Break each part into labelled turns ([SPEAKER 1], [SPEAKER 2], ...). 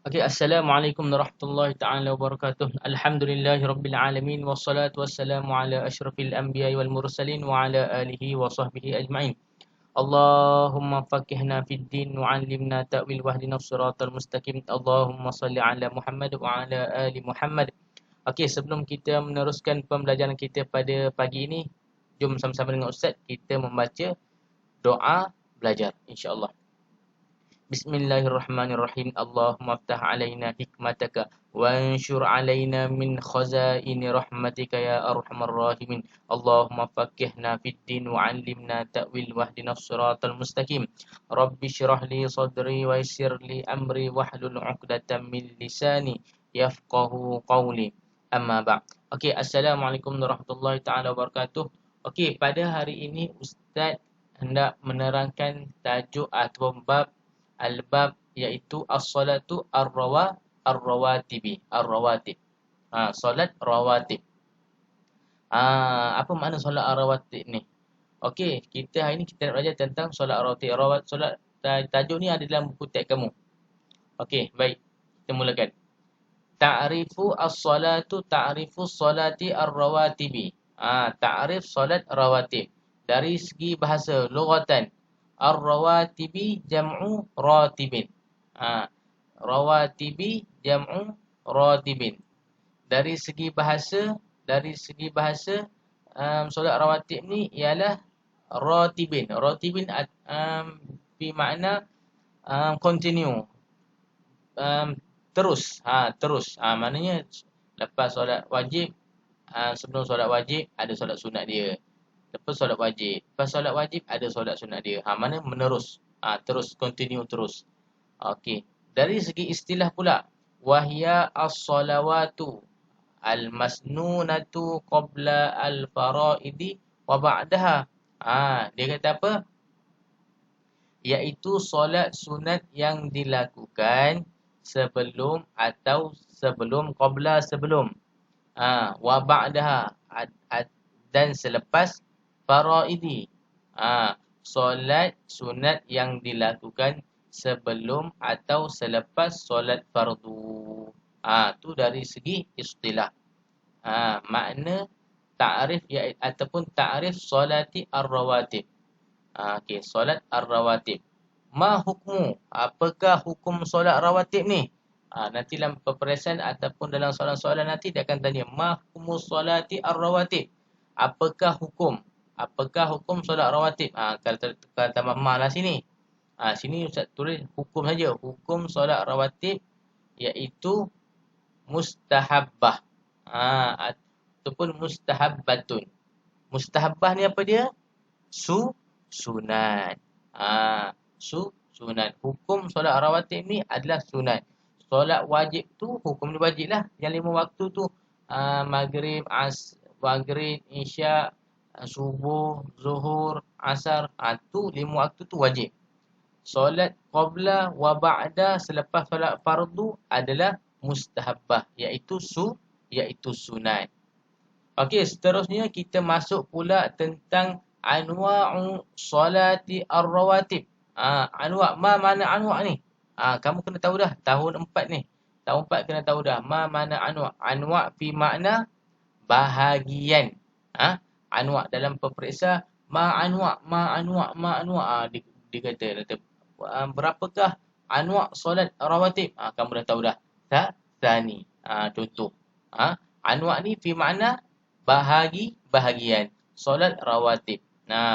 [SPEAKER 1] Okey, Assalamualaikum warahmatullahi taala wabarakatuh. Alhamdulillahirabbil alamin wassalatu wassalamu ala asyrafil anbiya'i wal mursalin wa ala alihi wa sahbihi ajma'in. Allahumma faqihna fid din wa 'allimna ta'wil wahdina shiratal mustaqim. Allahumma shalli ala Muhammad wa ala ali Muhammad. Okey, sebelum kita meneruskan pembelajaran kita pada pagi ini, jom sama-sama dengan ustaz kita membaca doa belajar insya-Allah. Bismillahirrahmanirrahim. Allahumma aftah alaina hikmataka wanshur alaina min khazaini rahmatika ya arhamar rahimin. Allahumma faqihna fid din wa 'allimna ta'wil wahdinas siratal mustaqim. Rabbi shrah li sadri wa yassir li amri wahlul 'uqdatam min lisani yafqahu qawli. Amma ba'd. Okey, assalamualaikum warahmatullahi taala wabarakatuh. Okey, pada hari ini ustaz hendak menerangkan tajuk atau bab al-bab iaitu as-salatu ar-rawatibi, ar-rawatib. Solat rawatib. Apa makna solat ar-rawatib ni? Okey, kita hari ni kita nak belajar tentang solat rawatib. Solat tajuk ni ada dalam buku teks kamu. Okey, baik. Kita mulakan. Ta'rifu salati ar-rawatibi. Ta'rif solat rawatib. Dari segi bahasa lughatan, ar-rawatibi jam'u ratibin. Rawatibi jam'u ratibin. Dari segi bahasa, solat rawatib ni ialah ratibin. Ratibin bermakna continue. Terus. Maknanya lepas solat wajib, sebelum solat wajib ada solat sunat dia. Lepas solat wajib ada solat sunat dia. Mana menerus. Terus, continue terus. Okey. Dari segi istilah pula, wahya as-salawatu al-masnunatu qabla al-faraidi wa ba'daha. Dia kata apa? Iaitu solat sunat yang dilakukan sebelum atau sebelum, qabla sebelum, wa ba'daha dan selepas faraidi. Solat sunat yang dilakukan sebelum atau selepas solat fardu. Tu dari segi istilah. Makna ta'rif ataupun ta'rif solati ar-rawatib. Okey, solat ar-rawatib. Ma hukmu? Apakah hukum solat rawatib ni? Nanti dalam peperiksaan ataupun dalam soalan-soalan nanti dia akan tanya, ma hukmu solati ar-rawatib? Apakah hukum solat rawatib? Kalau tambah ma lah sini. Sini Ustaz tulis hukum saja. Hukum solat rawatib iaitu mustahabbah. Ataupun mustahabbatun. Mustahabbah ni apa dia? Sunat. Sunat. Hukum solat rawatib ni adalah sunat. Solat wajib tu, hukum dia wajib lah. Yang 5 waktu tu, maghrib, isyak, subuh, zuhur, asar. Tu 5 waktu tu wajib. Solat qabla wa ba'da selepas solat fardu adalah mustahabbah, iaitu sunat. Okey, seterusnya kita masuk pula tentang anwa'u solati ar-rawatib. Anwa', ma mana anwa' ni? Kamu kena tahu dah, tahun 4 ni. Tahun 4 kena tahu dah, ma mana anwa'. Anwa' fi makna bahagian. Anwa' dalam peperiksa, ma anwa'. Dia kata, berapakah anwa' solat rawatib? Kamu dah tahu dah. Tsani. Contoh. Anwa' ni fi makna bahagian solat rawatib.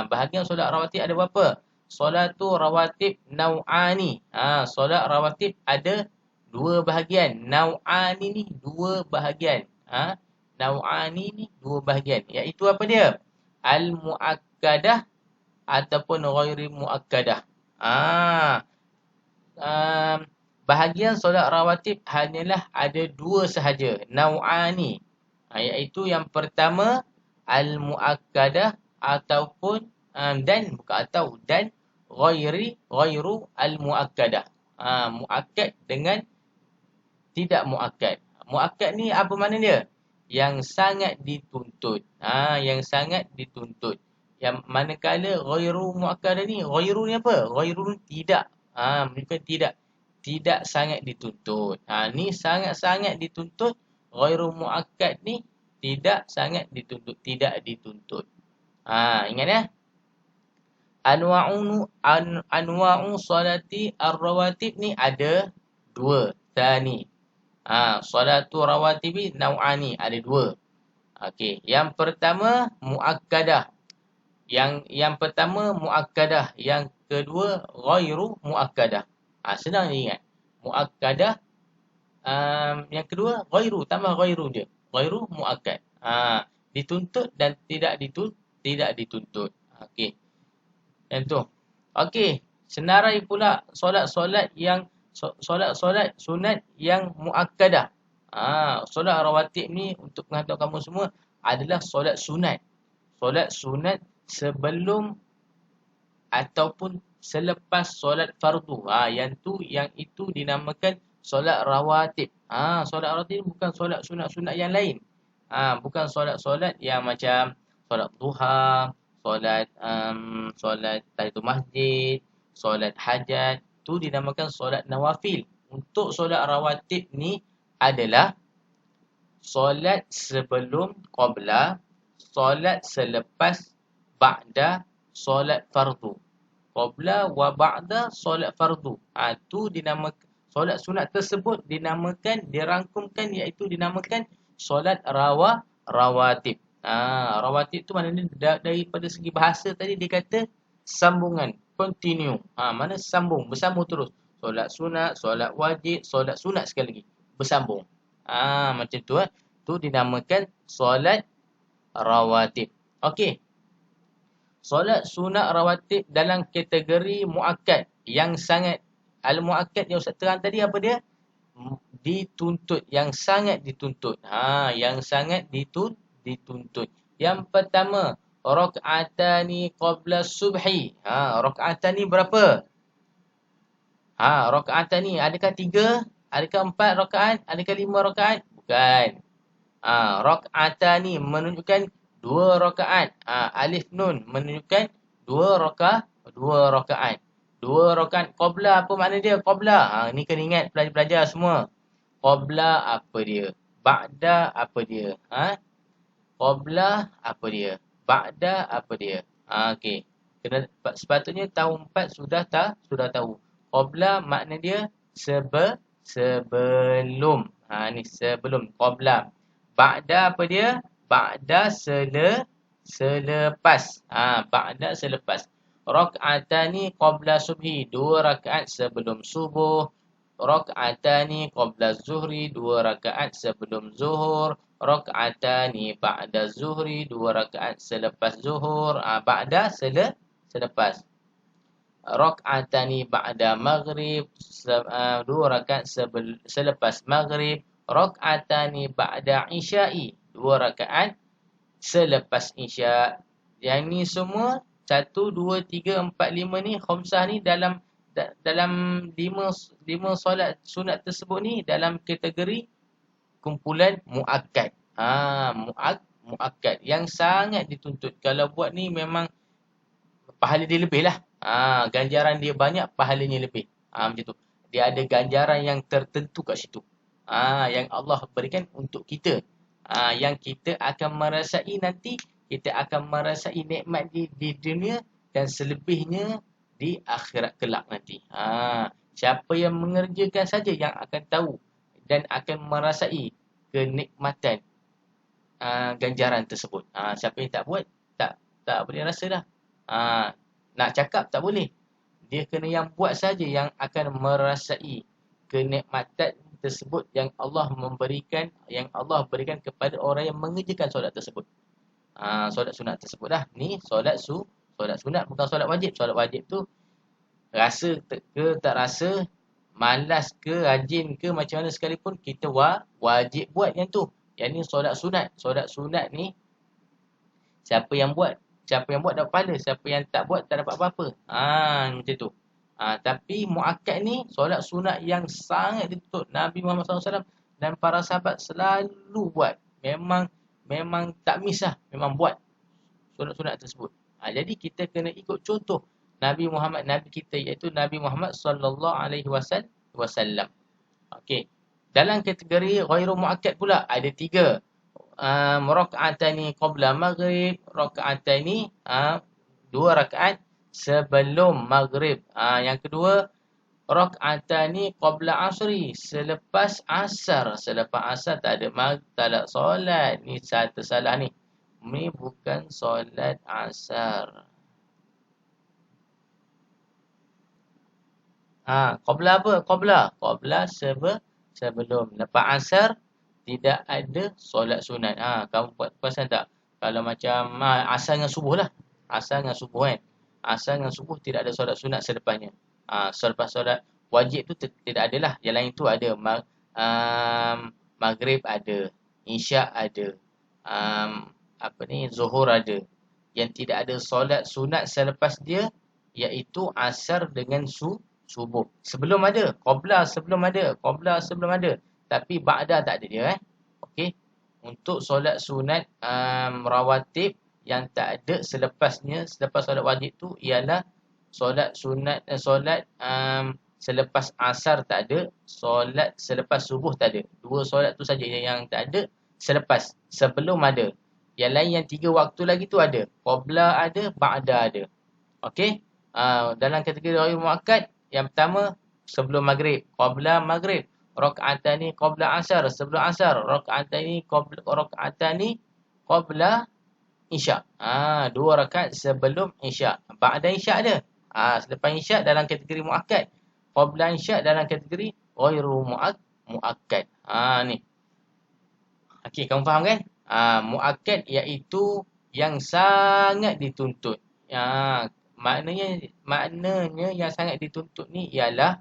[SPEAKER 1] Bahagian solat rawatib ada berapa? Solatu rawatib nau'ani. Solat rawatib ada 2 bahagian. Nau'ani ni 2 bahagian. Nau'ani ni 2 bahagian. Iaitu apa dia? Al-mu'akkadah ataupun ghairi mu'akkadah. Bahagian solat rawatib hanyalah ada 2 sahaja. Nau'ani. Iaitu yang pertama al-mu'akkadah ataupun dan ghairu al-mu'akkadah. Mu'akkad dengan tidak mu'akkad. Mu'akkad ni apa makna dia? Yang sangat dituntut. Yang sangat dituntut. Yang manakala ghairu mu'akkadah ni, ghairu ni apa? Ghairu ni tidak. Bukan tidak. tidak sangat dituntut. Ni sangat-sangat dituntut. Ghairu muakkad ni tidak sangat dituntut, tidak dituntut. Ingat ya. Anwa'u salati ar-rawatib ni ada dua. Tani. Salatu rawatibi naw'ani ada dua. Okey, yang pertama muakkadah. Yang pertama muakkadah, yang kedua ghairu muakkadah. Senang diingat. Muakkadah, yang kedua ghairu, tambah ghairu je. Ghairu muakkad. Dituntut dan tidak dituntut. Okey. Yang tu. Okey, senarai pula solat-solat sunat yang muakkadah. Solat rawatib ni untuk pengetahuan kamu semua adalah solat sunat. Solat sunat sebelum ataupun selepas solat fardu. Yang itu dinamakan solat rawatib. Solat rawatib bukan solat sunat-sunat yang lain. Bukan solat-solat yang macam solat duha, solat tahiyatul masjid, solat hajat, tu dinamakan solat nawafil. Untuk solat rawatib ni adalah solat sebelum qabla, solat selepas ba'da solat fardu. Qabla wa ba'da solat fardu. Tu dinamakan solat sunat tersebut, dirangkumkan iaitu dinamakan solat rawatib. Rawatib tu maknanya daripada segi bahasa tadi dia kata sambungan, continue. Mana sambung, bersambung terus. Solat sunat, solat wajib, solat sunat sekali lagi, bersambung. Macam tu. Tu dinamakan solat rawatib. Okey. Solat sunat rawatib dalam kategori muakkad yang sangat al-muakkad yang Ustaz terang tadi apa dia? Dituntut, yang sangat dituntut. Yang sangat dituntut. Yang pertama, rakaatani qabla subhi. Rakaatani berapa? Rakaatani adakah 3? Adakah 4 rakaat? Adakah 5 rakaat? Bukan. Rakaatani menunjukkan 2 rakaat. Alif nun menunjukkan 2 rakaat. 2 rakaat. Qabla apa makna dia? Qabla. Ni kena ingat pelajar-pelajar semua. Qabla apa dia? Ba'da apa dia? Qabla apa dia? Ba'da apa dia? Okey. Sepatutnya tahun 4 sudah tahu. Qabla makna dia sebelum. Ni sebelum. Qabla. Ba'da apa dia? Ba'da selepas. Ba'da selepas. Rak'atani qabla subhi. 2 rakaat sebelum subuh. Rak'atani qabla zuhri. 2 rakaat sebelum zuhur. Rak'atani ba'da zuhri. 2 rakaat selepas zuhur. Ba'da selepas. Rak'atani ba'da maghrib. 2 rakaat selepas maghrib. Rak'atani ba'da isya'i. 2 rakaat selepas isya'. Yang ni semua 1, 2, 3, 4, 5 ni khamsah ni dalam 5 solat sunat tersebut ni dalam kategori kumpulan muakkad. Muakkad yang sangat dituntut. Kalau buat ni memang pahala dia lebih lah. Ganjaran dia banyak, pahalanya lebih. Macam tu. Dia ada ganjaran yang tertentu kat situ. Yang Allah berikan untuk kita. Yang kita akan merasai nanti, kita akan merasai nikmat di dunia dan selebihnya di akhirat kelak nanti. Siapa yang mengerjakan saja yang akan tahu dan akan merasai kenikmatan ganjaran tersebut. Siapa yang tak buat, tak boleh rasa dah. Nak cakap tak boleh. Dia kena yang buat saja yang akan merasai kenikmatan tersebut yang Allah berikan kepada orang yang mengerjakan solat tersebut. Solat sunat tersebut dah. Ni solat sunat, bukan solat wajib. Solat wajib tu rasa ke tak rasa, malas ke, rajin ke, macam mana sekalipun kita wajib buat yang tu. Yang ni solat sunat. Solat sunat ni siapa yang buat dapat pahala. Siapa yang tak buat tak dapat apa-apa. Macam tu. Tapi muakkad ni solat sunat yang sangat dituntut. Nabi Muhammad SAW dan para sahabat selalu buat. Memang tak miss lah. Memang buat sunat-sunat tersebut. Jadi kita kena ikut contoh Nabi Muhammad, Nabi kita iaitu Nabi Muhammad sallallahu alaihi wasallam. Okey. Dalam kategori ghairu muakkad pula ada 3. Rakaatani qabla maghrib, rakaatani 2 rakaat sebelum maghrib. Yang kedua, rakaatani qabla asri, selepas asar. Selepas asar tak ada solat. Ni satu salah ni. Ni bukan solat asar. Qabla apa? Qabla sebelum. Lepas asar tidak ada solat sunat. Kamu perasan tak? Kalau macam asar dengan subuh lah. Asar dengan subuh kan. Asar dengan subuh tidak ada solat sunat selepasnya. Selepas solat wajib tu tidak ada lah. Yang lain tu ada. Maghrib ada. Isyak ada. Zuhur ada. Yang tidak ada solat sunat selepas dia iaitu asar dengan subuh. Sebelum ada. Qabla sebelum ada. Tapi ba'da tak ada dia. Okey. Untuk solat sunat rawatib yang tak ada selepasnya, selepas solat wajib tu ialah solat sunat, solat selepas asar tak ada, solat selepas subuh tak ada. 2 solat tu saja yang tak ada selepas. Sebelum ada. Yang lain yang 3 waktu lagi tu ada. Qabla ada, ba'da ada. Okey. Dalam kategori ghairu muakkad, yang pertama sebelum maghrib, qabla maghrib, rakaatani qabla asar, sebelum asar, rakaatani qabla isyak. 2 rakaat sebelum isyak. Ba'da isyak ada. Selepas isyak dalam kategori muakkad. Qabla isyak dalam kategori ghairu muakkad. Ni. Okey, kamu faham kan? Muakkad iaitu yang sangat dituntut. Maknanya yang sangat dituntut ni ialah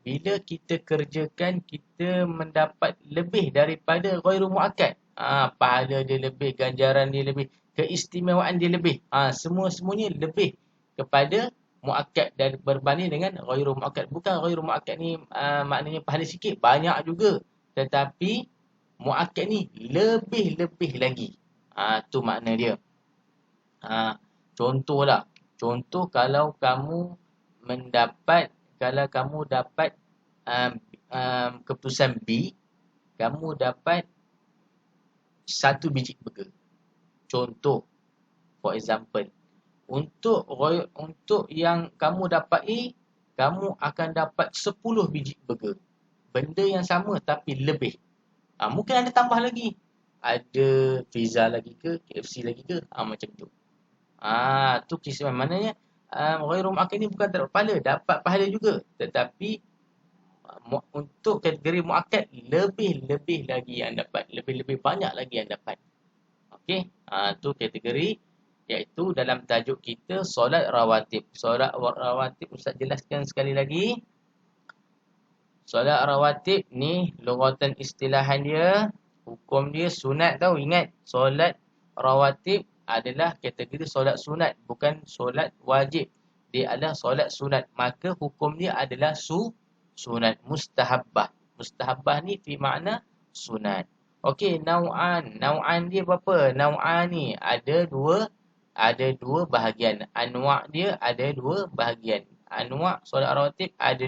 [SPEAKER 1] bila kita kerjakan, kita mendapat lebih daripada ghairu muakkad. Pahala dia lebih, ganjaran dia lebih, keistimewaan dia lebih. Semuanya lebih kepada muakkad dan berbanding dengan ghairu muakkad. Bukan ghairu muakkad ni maknanya pahala sikit, banyak juga. Tetapi muakkad ni lebih lagi. Tu makna dia. Contohlah. Contoh kalau kamu dapat keputusan B, kamu dapat 1 biji burger. Contoh, for example, untuk yang kamu dapat A, kamu akan dapat 10 biji burger. Benda yang sama tapi lebih. Mungkin ada tambah lagi. Ada pizza lagi ke, KFC lagi ke, macam tu. Tu kisah maknanya ghairu muakkad ni bukan tak dapat pahala, dapat pahala juga, tetapi untuk kategori muakkad lebih lagi yang dapat, lebih banyak lagi yang dapat. Okey, tu kategori, iaitu dalam tajuk kita solat rawatib. Solat rawatib Ustaz jelaskan sekali lagi. Solat rawatib ni lughatan istilahan dia, hukum dia sunat tau. Ingat, solat rawatib adalah kategori solat sunat, bukan solat wajib. Dia adalah solat sunat. Maka hukum dia adalah sunat, mustahabbah. Mustahabbah ni fi makna sunat. Okey, nau'an. Nau'an dia berapa? Nau'an ni ada dua bahagian. Anwa' dia ada 2 bahagian. Anwa' solat rawatib ada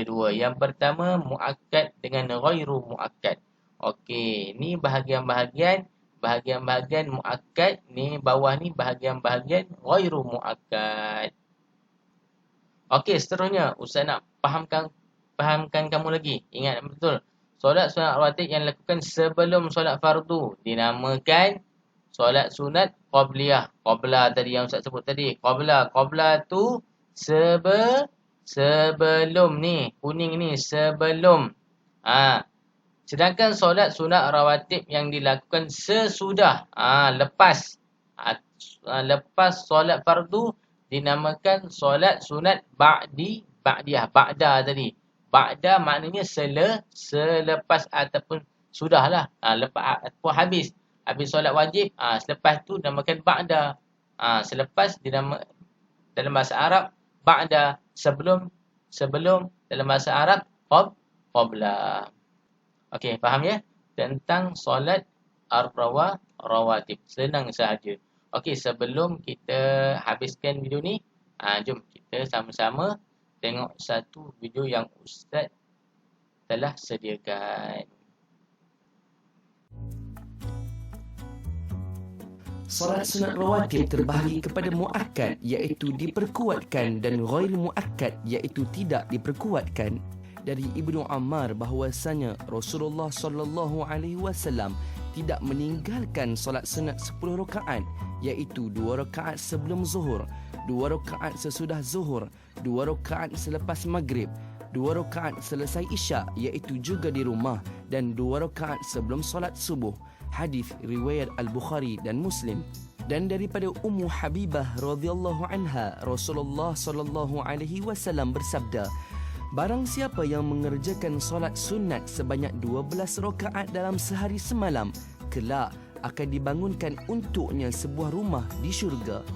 [SPEAKER 1] dua. Yang pertama muakkad dengan ghairu muakkad. Okey, ni bahagian-bahagian muakkad, ni bawah ni bahagian-bahagian ghairu muakkad. Okey, seterusnya Ustaz nak fahamkan kamu lagi. Ingat betul. Solat rawatib yang dilakukan sebelum solat fardu dinamakan solat sunat qabliyah. Qabla tadi yang Ustaz sebut tadi. Qabla tu sebelum ni, kuning ni sebelum. Sedangkan solat sunat rawatib yang dilakukan sesudah, lepas solat fardu dinamakan solat sunat ba'diyah. Ba'da tadi. Ba'da maknanya selepas ataupun sudahlah. Lepas ataupun habis solat wajib, selepas tu dinamakan ba'da. Selepas dalam bahasa Arab ba'da, sebelum dalam bahasa Arab qabla. Okey, faham ya? Tentang solat rawatib. Senang sahaja. Okey, sebelum kita habiskan video ni, jom kita sama-sama tengok satu video yang Ustaz telah sediakan.
[SPEAKER 2] Solat sunat rawatib terbahagi kepada muakkad iaitu diperkuatkan dan ghair muakkad iaitu tidak diperkuatkan. Dari Ibnu Ammar bahawasanya Rasulullah sallallahu alaihi wasallam tidak meninggalkan solat sunat 10 rakaat iaitu 2 rakaat sebelum zuhur, 2 rakaat sesudah zuhur, 2 rakaat selepas maghrib, 2 rakaat selesai isyak iaitu juga di rumah dan 2 rakaat sebelum solat subuh. Hadis riwayat Al-Bukhari dan Muslim. Dan daripada Ummu Habibah radhiyallahu anha, Rasulullah sallallahu alaihi wasallam bersabda, barang siapa yang mengerjakan solat sunat sebanyak 12 rakaat dalam sehari semalam, kelak akan dibangunkan untuknya sebuah rumah di syurga.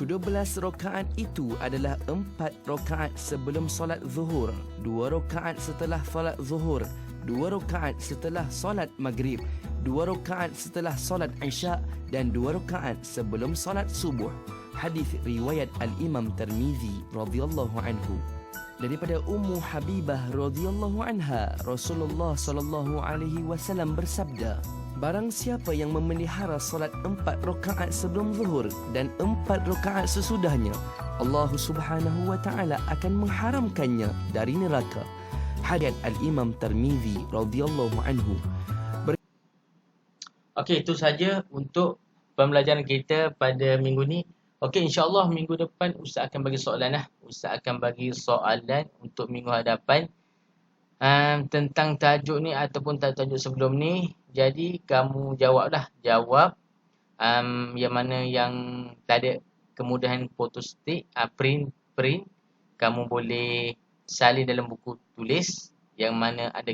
[SPEAKER 2] Ke-12 rakaat itu adalah 4 rakaat sebelum solat zuhur, 2 rakaat setelah solat zuhur, 2 rakaat setelah solat maghrib, 2 rakaat setelah solat isyak dan 2 rakaat sebelum solat subuh. Hadis riwayat Al-Imam Tirmizi radhiyallahu anhu. Daripada Ummu Habibah radhiyallahu anha, Rasulullah sallallahu alaihi wasallam bersabda, barang siapa yang memelihara solat 4 rakaat sebelum zuhur dan 4 rakaat sesudahnya, Allah Subhanahu wa taala akan mengharamkannya dari neraka. Hadis Al-Imam Tirmizi radhiyallahu anhu.
[SPEAKER 1] Okey, itu saja untuk pembelajaran kita pada minggu ni. Okey, insya-Allah minggu depan Ustaz akan bagi soalan lah. Ustaz akan bagi soalan untuk minggu hadapan tentang tajuk ni ataupun tajuk sebelum ni. Jadi kamu jawablah. Jawab yang mana yang tak ada kemudahan photostat, print. Kamu boleh salin dalam buku tulis. Yang mana ada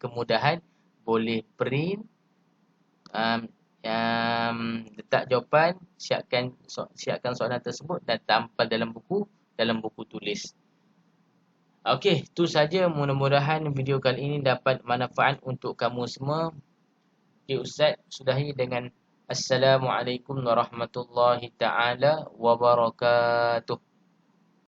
[SPEAKER 1] kemudahan boleh print. Letak jawapan, siapkan soalan tersebut dan tampal dalam buku tulis. Okey, itu saja. Mudah-mudahan video kali ini dapat manfaat untuk kamu semua. Okey, Ustaz sudahi dengan Assalamualaikum warahmatullahi taala wabarakatuh.